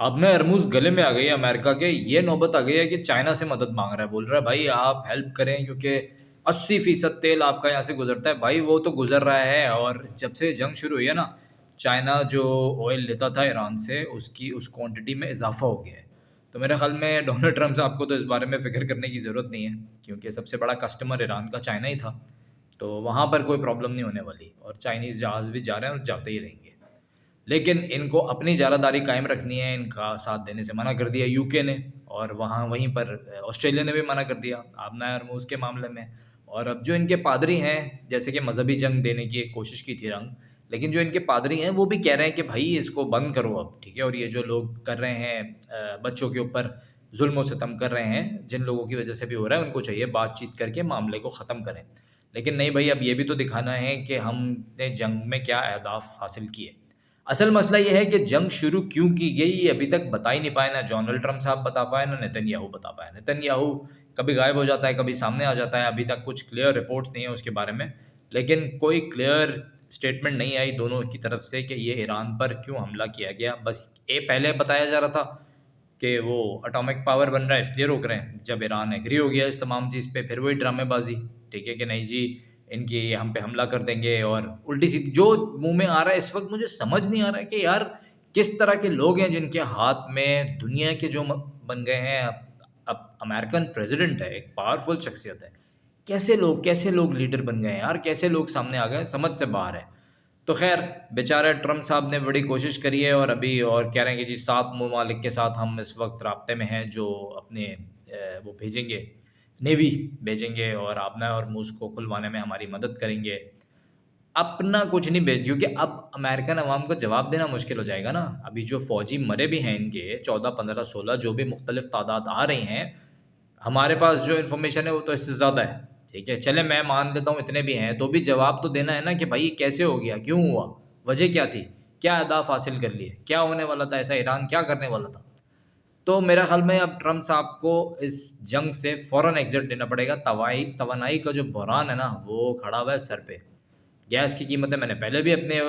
अब ना हरमुज़ गले में आ गई है अमेरिका के, ये नौबत आ गई है कि चाइना से मदद माँग रहा है। बोल रहा है भाई आप हेल्प करें क्योंकि 80% तेल आपका यहाँ से गुज़रता है। भाई वो तो गुज़र रहा है और जब से जंग शुरू हुई है ना, चाइना जो ऑयल लेता था ईरान से उसकी उस क्वांटिटी में इज़ाफ़ा हो गया है। तो मेरे ख़्याल में डोनाल्ड ट्रम्प साहब को तो इस बारे में फ़िक्र करने की ज़रूरत नहीं है, क्योंकि सबसे बड़ा कस्टमर ईरान का चाइना ही था। तो वहाँ पर कोई प्रॉब्लम नहीं होने वाली और चाइनीज़ जहाज़ भी जा रहे हैं और जाते ही रहेंगे। लेकिन इनको अपनी ज़ारादारी कायम रखनी है, इनका साथ देने से मना कर दिया यूके ने और वहाँ वहीं पर ऑस्ट्रेलिया ने भी मना कर दिया आबना हरमुज़ के मामले में। और अब जो इनके पादरी हैं, जैसे कि मज़हबी जंग देने की एक कोशिश की थी रंग, लेकिन जो इनके पादरी हैं, वो भी कह रहे हैं कि भई इसको बंद करो अब, ठीक है? और ये जो लोग कर रहे हैं बच्चों के ऊपर ज़ुल्म और सितम कर रहे हैं, जिन लोगों की वजह से भी हो रहा है, उनको चाहिए बातचीत करके मामले को ख़त्म करें। लेकिन नहीं भई, अब ये भी तो दिखाना है कि हमने जंग में क्या अहदाफ़ हासिल किए। असल मसला ये है कि जंग शुरू क्यों की गई ये अभी तक बता ही नहीं पाए, ना डोनाल्ड ट्रम्प साहब बता पाए, ना नेतन्याहू बता पाए। नेतन्याहू कभी गायब हो जाता है, कभी सामने आ जाता है, अभी तक कुछ क्लियर रिपोर्ट्स नहीं है उसके बारे में। लेकिन कोई क्लियर स्टेटमेंट नहीं आई दोनों की तरफ से कि ये ईरान पर क्यों हमला किया गया। बस ये पहले बताया जा रहा था कि वो एटॉमिक पावर बन रहा है इसलिए रोक रहे हैं। जब ईरान एग्री हो गया इस तमाम चीज़ पे, फिर वही ड्रामेबाज़ी, ठीक है कि नहीं जी इनकी हम पे हमला कर देंगे और उल्टी-सीधी जो मुँह में आ रहा है इस वक़्त मुझे समझ नहीं आ रहा है कि यार किस तरह के लोग हैं जिनके हाथ में दुनिया के जो म बन गए हैं अब अमेरिकन प्रेज़िडेंट है, एक पावरफुल शख्सियत है। कैसे लोग लीडर बन गए हैं यार? कैसे लोग सामने आ गए हैं? समझ से बाहर है। तो ख़ैर बेचारे ट्रम्प साहब ने बड़ी कोशिश करी है और अभी और कह रहे हैं कि जी 7 ममालिक के साथ हम इस वक़्त राब्ते में हैं जो अपने वो भेजेंगे, नेवी भेजेंगे और आबना और मूस को खुलवाने में हमारी मदद करेंगे। अपना कुछ नहीं भेज क्योंकि अब अमेरिकन अवाम को जवाब देना मुश्किल हो जाएगा ना। अभी जो फ़ौजी मरे भी हैं इनके 14, 15, 16 जो भी मुख्तलिफ़ तादाद आ रही हैं, हमारे पास जो इन्फॉर्मेशन है वो तो इससे ज़्यादा है, ठीक है? चलें मैं मान लेता हूँ इतने भी हैं, तो भी जवाब तो देना है ना कि भाई ये कैसे हो गया? क्यों हुआ? वजह क्या थी? क्या अहदाफ़ हासिल कर लिए? क्या होने वाला था ऐसा? ईरान क्या करने वाला था? तो मेरा ख़्याल में अब ट्रम्प साहब को इस जंग से फ़ौरन एग्ज़िट लेना पड़ेगा। तवानाई का जो बहरान है ना, वो खड़ा हुआ है सर पे। गैस की कीमतें मैंने पहले भी अपने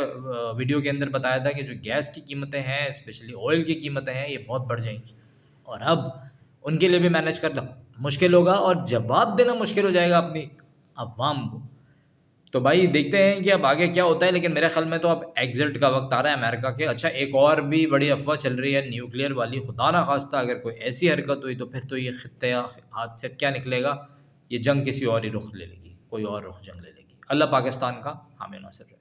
वीडियो के अंदर बताया था कि जो गैस की कीमतें हैं, स्पेशली ऑयल की कीमतें हैं, ये बहुत बढ़ जाएँगी। और अब उनके लिए भी मैनेज करना मुश्किल होगा और जवाब देना मुश्किल हो जाएगा अपनी अवाम को। तो भाई देखते हैं कि अब आगे क्या होता है, लेकिन मेरे ख़्याल में तो अब एग्ज़िट का वक़्त आ रहा है अमेरिका के। अच्छा एक और भी बड़ी अफ़वाह चल रही है न्यूक्लियर वाली, खुदा ना ख़ास्ता अगर कोई ऐसी हरकत हुई तो फिर तो ये ख़ित्ते हाथ से क्या निकलेगा, ये जंग किसी और ही रुख़ ले लेगी, कोई और रुख़ जंग ले लेगी। अल्लाह पाकिस्तान का हामी नासिर रहे।